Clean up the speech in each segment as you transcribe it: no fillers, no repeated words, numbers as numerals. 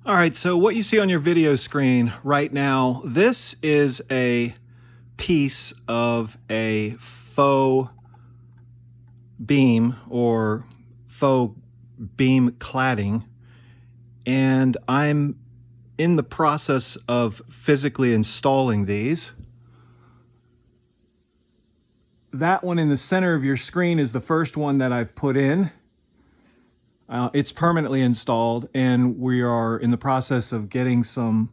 All right, so what you see on your video screen right now, this is a piece of a faux beam or faux beam cladding, and I'm in the process of physically installing these. That one in the center of your screen is the first one that I've put in. It's permanently installed, and we are in the process of getting some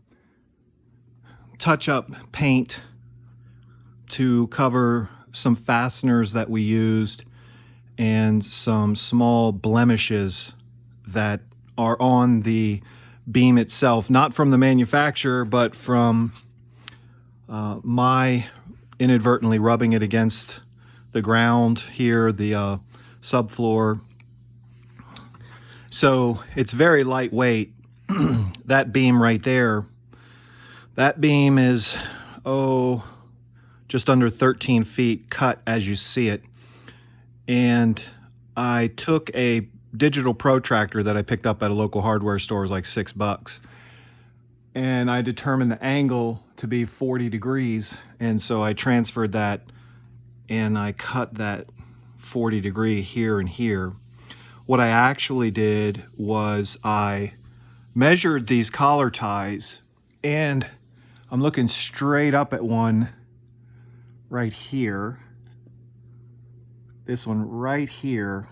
touch-up paint to cover some fasteners that we used and some small blemishes that are on the beam itself, not from the manufacturer, but from my inadvertently rubbing it against the ground here, the subfloor. So it's very lightweight. That beam right there, that beam is, just under 13 feet cut as you see it. And I took a digital protractor that I picked up at a local hardware store. It was like $6. And I determined the angle to be 40 degrees. And so I transferred that and I cut that 40 degree here and here. What I actually did was I measured these collar ties, and I'm looking straight up at one right here. This one right here.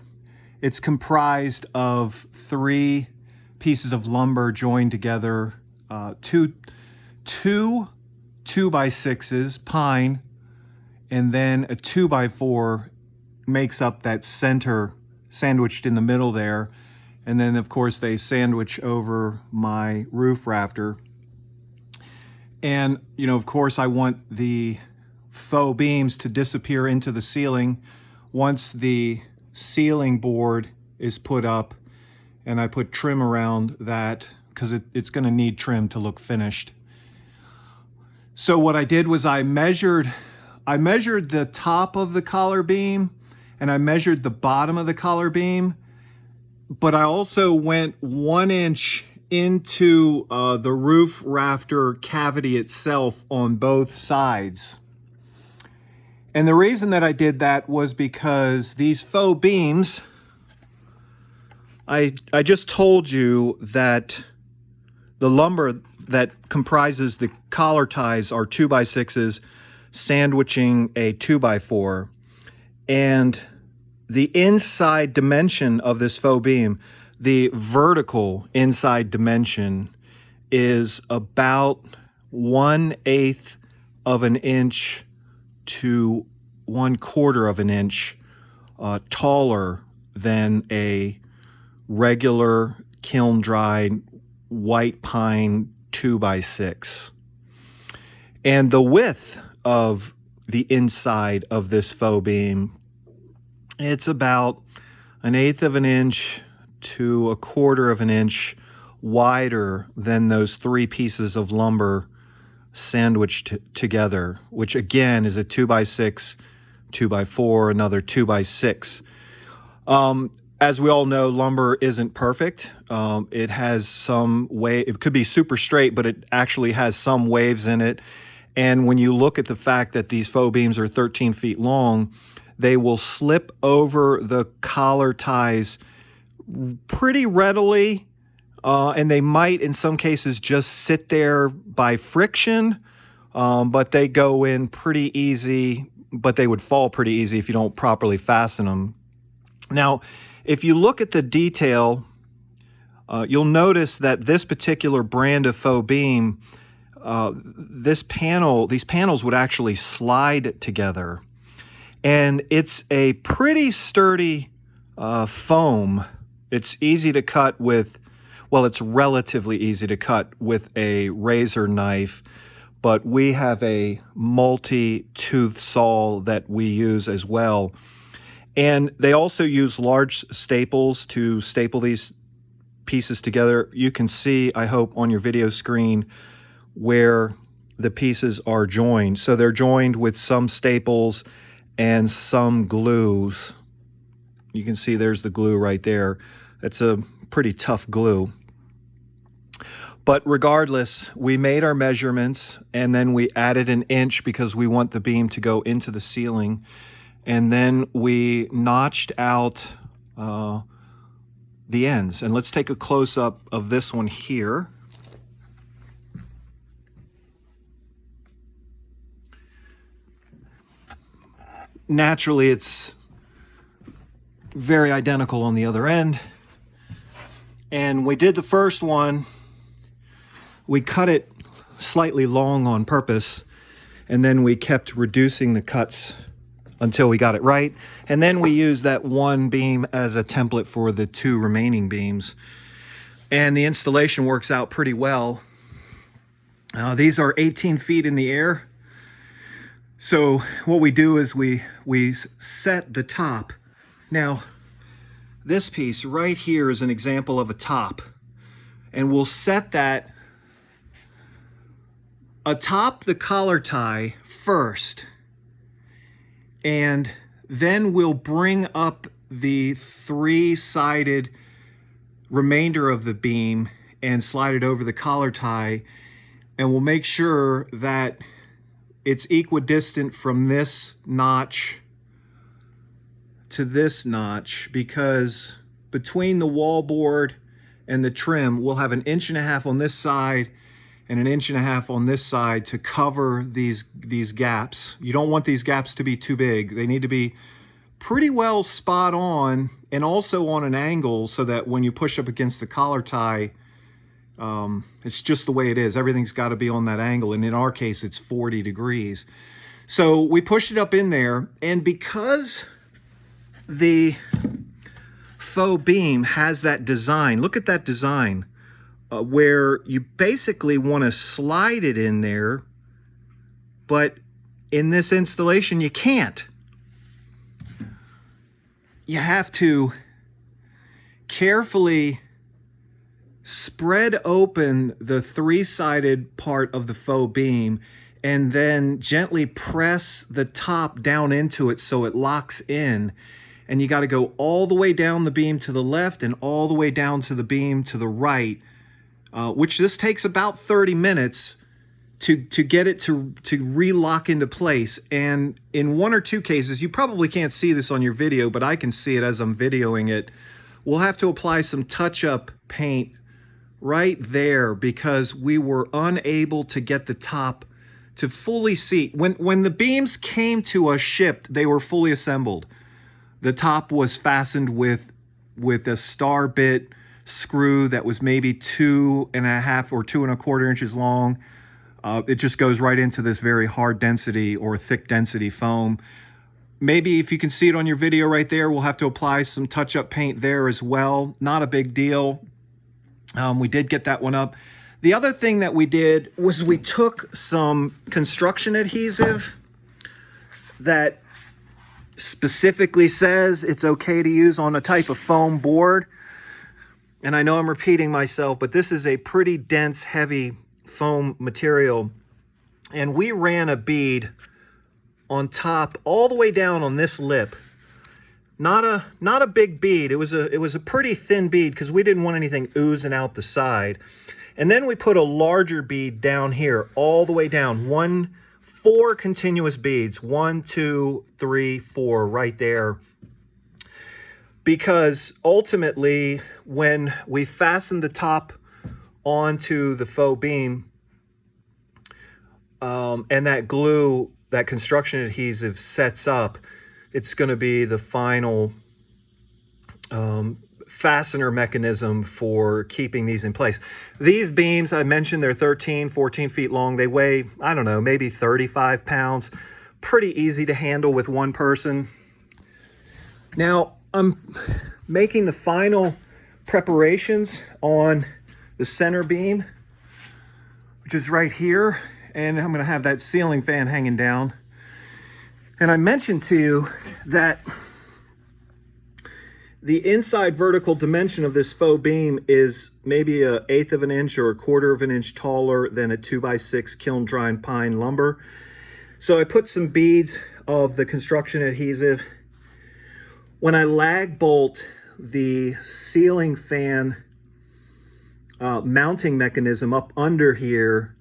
It's comprised of 3 pieces of lumber joined together, two 2x6s, pine, and then a 2x4 makes up that center sandwiched in the middle there. And then of course they sandwich over my roof rafter. And you know, of course I want the faux beams to disappear into the ceiling once the ceiling board is put up, and I put trim around that because it's going to need trim to look finished. So what I did was I measured the top of the collar beam, and I measured the bottom of the collar beam, but I also went 1 inch into the roof rafter cavity itself on both sides. And the reason that I did that was because these faux beams, I just told you that the lumber that comprises the collar ties are 2x6s sandwiching a 2x4. And the inside dimension of this faux beam, the vertical inside dimension, is about 1/8 of an inch to 1/4 of an inch taller than a regular kiln dried white pine 2x6. And the width of the inside of this faux beam, it's about 1/8 of an inch to 1/4 of an inch wider than those 3 pieces of lumber sandwiched together, which again is a 2x6, 2x4, another 2x6. As we all know, lumber isn't perfect. It has some it could be super straight, but it actually has some waves in it. And when you look at the fact that these faux beams are 13 feet long, they will slip over the collar ties pretty readily, and they might in some cases just sit there by friction, but they go in pretty easy, but they would fall pretty easy if you don't properly fasten them. Now, if you look at the detail, you'll notice that this particular brand of faux beam, these panels would actually slide together. And it's a pretty sturdy foam. It's easy to cut with, well, it's relatively easy to cut with a razor knife, but we have a multi-tooth saw that we use as well. And they also use large staples to staple these pieces together. You can see, I hope, on your video screen where the pieces are joined. So they're joined with some staples and some glues. You can see there's the glue right there. That's a pretty tough glue. But regardless, we made our measurements and then we added an inch because we want the beam to go into the ceiling. And then we notched out the ends. And let's take a close-up of this one here. Naturally, it's very identical on the other end. And we did the first one, we cut it slightly long on purpose, and then we kept reducing the cuts until we got it right. And then we used that one beam as a template for the 2 remaining beams. And the installation works out pretty well. These are 18 feet in the air. So what we do is we set the top. Now, this piece right here is an example of a top. And we'll set that atop the collar tie first. And then we'll bring up the 3-sided remainder of the beam and slide it over the collar tie. And we'll make sure that it's equidistant from this notch to this notch, because between the wallboard and the trim, we'll have 1.5 inches on this side and 1.5 inches on this side to cover these gaps. You don't want these gaps to be too big. They need to be pretty well spot on and also on an angle so that when you push up against the collar tie, it's just the way it is. Everything's got to be on that angle, and in our case it's 40 degrees. So we pushed it up in there, and because the faux beam has that design, look at that design, where you basically want to slide it in there, but in this installation you can't. You have to carefully spread open the 3-sided part of the faux beam and then gently press the top down into it so it locks in. And you got to go all the way down the beam to the left and all the way down to the beam to the right, which this takes about 30 minutes to get it to re-lock into place. And in 1 or 2 cases, you probably can't see this on your video, but I can see it as I'm videoing it, we'll have to apply some touch-up paint right there because we were unable to get the top to fully seat. When the beams came to us shipped, they were fully assembled. The top was fastened with a star bit screw that was maybe 2.5 or 2.25 inches long. It just goes right into this very hard density or thick density foam. Maybe if you can see it on your video right there, we'll have to apply some touch-up paint there as well. Not a big deal. We did get that one up. The other thing that we did was we took some construction adhesive that specifically says it's okay to use on a type of foam board. And I know I'm repeating myself, but this is a pretty dense, heavy foam material. And we ran a bead on top all the way down on this lip. Not a big bead. It was a pretty thin bead because we didn't want anything oozing out the side. And then we put a larger bead down here all the way down. 4 continuous beads. 1, 2, 3, 4 right there. Because ultimately, when we fasten the top onto the faux beam, and that glue, that construction adhesive sets up, it's going to be the final fastener mechanism for keeping these in place. These beams, I mentioned, they're 13, 14 feet long. They weigh, I don't know, maybe 35 pounds. Pretty easy to handle with one person. Now, I'm making the final preparations on the center beam, which is right here. And I'm going to have that ceiling fan hanging down. And I mentioned to you that the inside vertical dimension of this faux beam is maybe 1/8 of an inch or 1/4 of an inch taller than a 2x6 kiln dried pine lumber. So I put some beads of the construction adhesive. When I lag bolt the ceiling fan mounting mechanism up under here.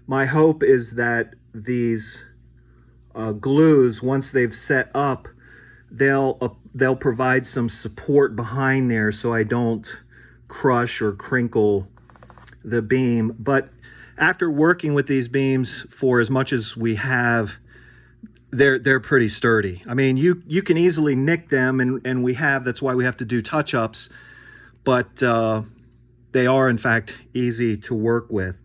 My hope is that these glues, once they've set up, they'll provide some support behind there so I don't crush or crinkle the beam. But after working with these beams for as much as we have, they're pretty sturdy. I mean, you can easily nick them, and that's why we have to do touch-ups, but they are in fact easy to work with.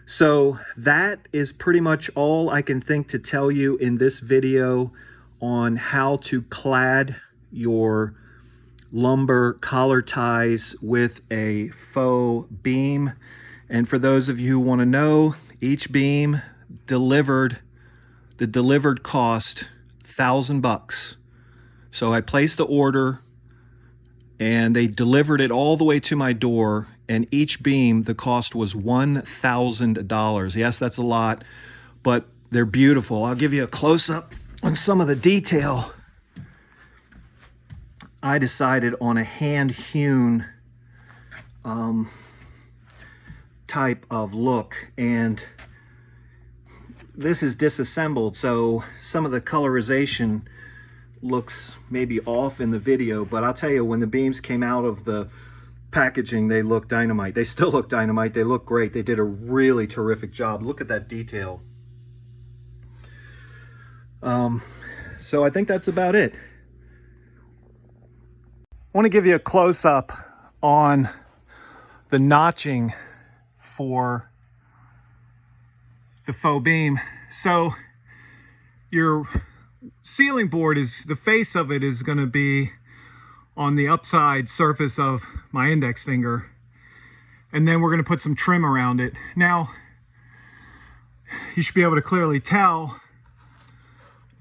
So that is pretty much all I can think to tell you in this video on how to clad your lumber collar ties with a faux beam. And for those of you who want to know, each beam delivered, the delivered cost $1,000. So I placed the order and they delivered it all the way to my door, and each beam, the cost was $1,000. Yes, that's a lot, but they're beautiful. I'll give you a close-up on some of the detail. I decided on a hand-hewn type of look, and this is disassembled, so some of the colorization looks maybe off in the video, but I'll tell you, when the beams came out of the packaging, they look dynamite. They still look dynamite. They look great. They did a really terrific job. Look at that detail. So I think that's about it. I want to give you a close-up on the notching for the faux beam. So your ceiling board, is the face of it is going to be on the upside surface of my index finger, and then we're going to put some trim around it. Now you should be able to clearly tell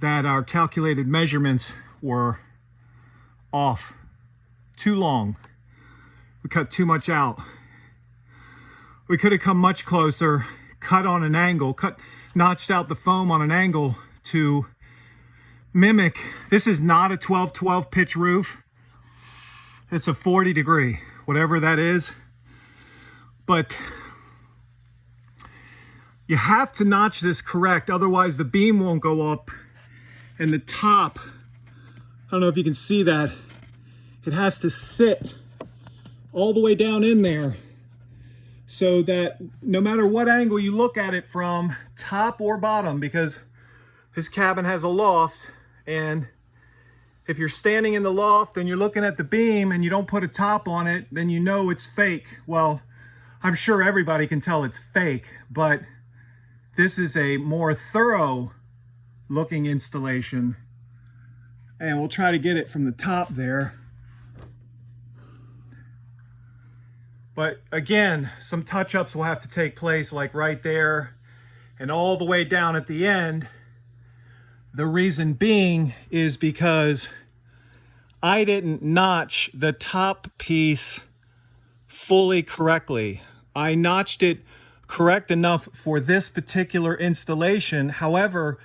that our calculated measurements were off, too long. We cut too much out. We could have come much closer, cut on an angle, notched out the foam on an angle to mimic. This is not a 12-12 pitch roof. It's a 40 degree, whatever that is. But you have to notch this correct, otherwise the beam won't go up. And the top, I don't know if you can see that, it has to sit all the way down in there so that no matter what angle you look at it from, top or bottom, because his cabin has a loft, and if you're standing in the loft and you're looking at the beam and you don't put a top on it, then you know it's fake. Well, I'm sure everybody can tell it's fake, but this is a more thorough looking installation, and we'll try to get it from the top there. But again, some touch-ups will have to take place, like right there and all the way down at the end. The reason being is because I didn't notch the top piece fully correctly. I notched it correct enough for this particular installation. However,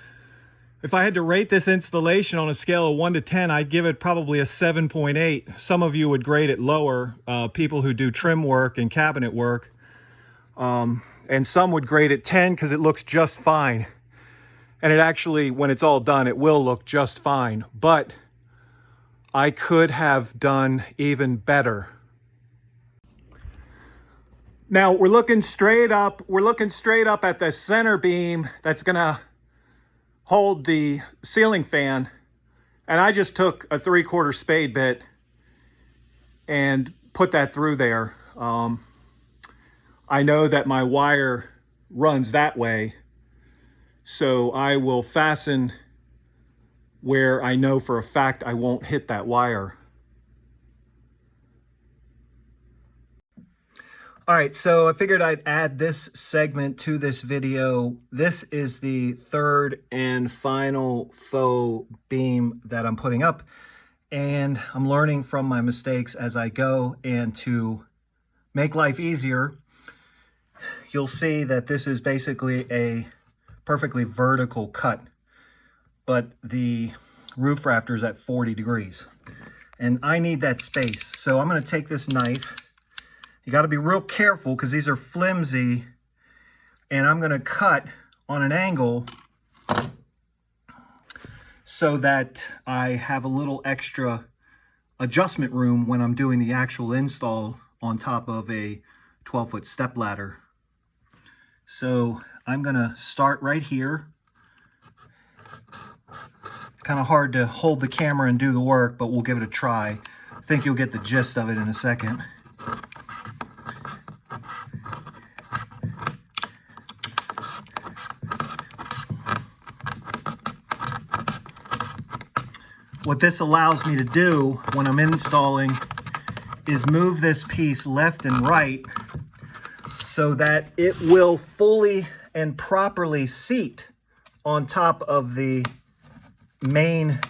if I had to rate this installation on a scale of 1 to 10, I'd give it probably a 7.8. Some of you would grade it lower, people who do trim work and cabinet work. And some would grade it 10 because it looks just fine. And it actually, when it's all done, it will look just fine. But I could have done even better. Now we're looking straight up. We're looking straight up at the center beam that's gonna hold the ceiling fan. And I just took a 3/4 spade bit and put that through there. I know that my wire runs that way, so I will fasten where I know for a fact I won't hit that wire. All right, so I figured I'd add this segment to this video. This is the third and final faux beam that I'm putting up, and I'm learning from my mistakes as I go. And to make life easier, you'll see that this is basically a perfectly vertical cut, but the roof rafter is at 40 degrees. And I need that space. So I'm gonna take this knife, You got to be real careful because these are flimsy, and I'm going to cut on an angle so that I have a little extra adjustment room when I'm doing the actual install on top of a 12-foot step ladder. So I'm going to start right here. Kind of hard to hold the camera and do the work, but we'll give it a try. I think you'll get the gist of it in a second. What this allows me to do when I'm installing is move this piece left and right so that it will fully and properly seat on top of the main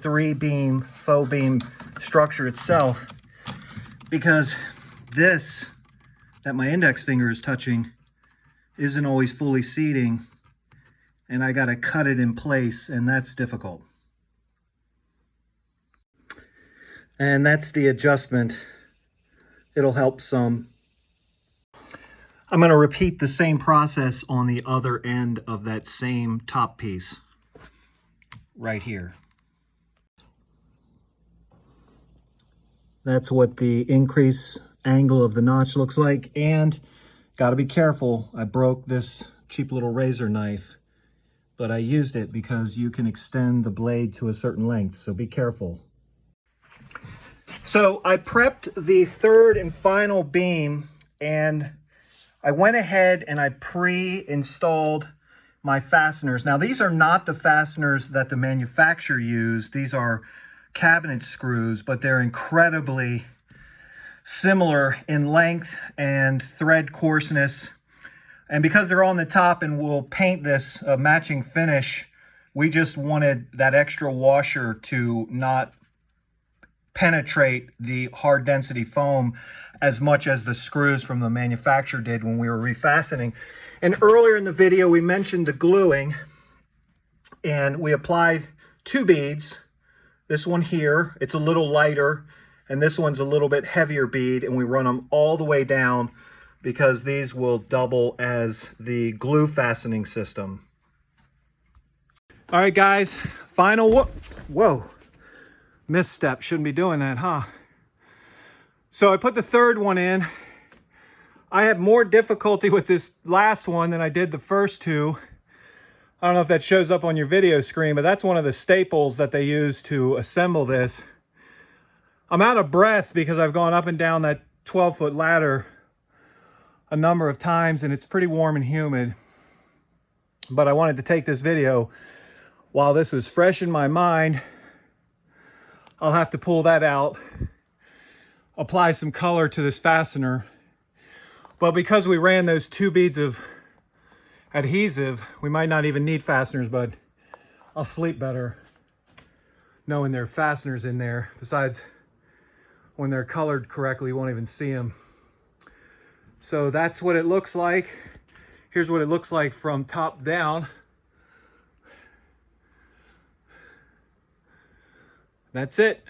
3-beam faux beam structure itself, because this that my index finger is touching isn't always fully seating, and I got to cut it in place, and that's difficult. And that's the adjustment. It'll help some. I'm going to repeat the same process on the other end of that same top piece right here. That's what the increase angle of the notch looks like. And got to be careful. I broke this cheap little razor knife, but I used it because you can extend the blade to a certain length, so be careful. So I prepped the third and final beam, and I went ahead and I pre-installed my fasteners. Now, these are not the fasteners that the manufacturer used. These are cabinet screws, but they're incredibly similar in length and thread coarseness. And because they're on the top and we'll paint this a matching finish, we just wanted that extra washer to not penetrate the hard density foam as much as the screws from the manufacturer did when we were refastening. And earlier in the video, we mentioned the gluing, and we applied 2 beads. This one here, it's a little lighter, and this one's a little bit heavier bead, and we run them all the way down because these will double as the glue fastening system. All right, guys, final, whoa. Misstep, shouldn't be doing that, huh? So I put the third one in. I had more difficulty with this last one than I did the first two. I don't know if that shows up on your video screen, but that's one of the staples that they use to assemble this. I'm out of breath because I've gone up and down that 12-foot ladder a number of times, and it's pretty warm and humid. But I wanted to take this video while this was fresh in my mind. I'll have to pull that out, apply some color to this fastener. But because we ran those 2 beads of adhesive, we might not even need fasteners, but I'll sleep better knowing there are fasteners in there. Besides, when they're colored correctly, you won't even see them. So that's what it looks like. Here's what it looks like from top down. That's it.